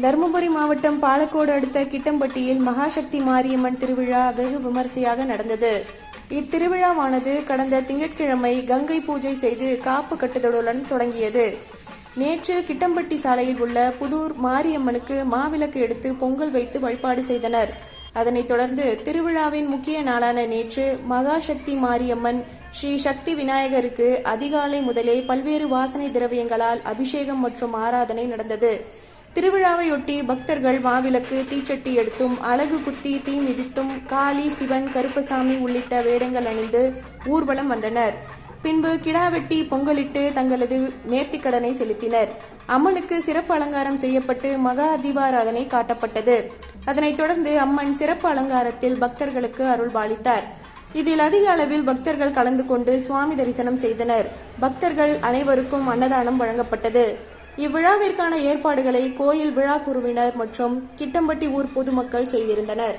தருமபுரி மாவட்டம் பாலக்கோடு அடுத்த கிட்டம்பட்டியில் மகாசக்தி மாரியம்மன் திருவிழா வெகு விமரிசையாக நடந்தது. இத்திருவிழாவானது கடந்த திங்கட்கிழமை கங்கை பூஜை செய்து காப்பு கட்டுதலுடன் தொடங்கியது. நேற்று கிட்டம்பட்டி சாலையில் உள்ள புதூர் மாரியம்மனுக்கு மாவிளக்கு எடுத்து பொங்கல் வைத்து வழிபாடு செய்தனர். அதனைத் தொடர்ந்து திருவிழாவின் முக்கிய நாளான நேற்று மகாசக்தி மாரியம்மன் ஸ்ரீ சக்தி விநாயகருக்கு அதிகாலை முதலே பல்வேறு வாசனை திரவியங்களால் அபிஷேகம் மற்றும் ஆராதனை நடந்தது. திருவிழாவையொட்டி பக்தர்கள் மாவிளக்கு, தீச்சட்டி எடுத்தும், அலகு குத்தி, தீ மிதித்தும், காளி, சிவன், கருப்பசாமி உள்ளிட்ட வேடங்கள் அணிந்து ஊர்வலம் வந்தனர். பின்பு கிடா வெட்டி பொங்கலிட்டு தங்களது நேர்த்திக்கடனை செலுத்தினர். அம்மனுக்கு சிறப்பு அலங்காரம் செய்யப்பட்டு மகா தீபாராதனை காட்டப்பட்டது. அதனைத் தொடர்ந்து அம்மன் சிறப்பு அலங்காரத்தில் பக்தர்களுக்கு அருள் பாலித்தார். இதில் அதிக அளவில் பக்தர்கள் கலந்து கொண்டு சுவாமி தரிசனம் செய்தனர். பக்தர்கள் அனைவருக்கும் அன்னதானம் வழங்கப்பட்டது. இவ்விழாவிற்கான ஏற்பாடுகளை கோயில் விழா குழுவினர் மற்றும் கிட்டம்பட்டி ஊர் பொதுமக்கள் செய்திருந்தனர்.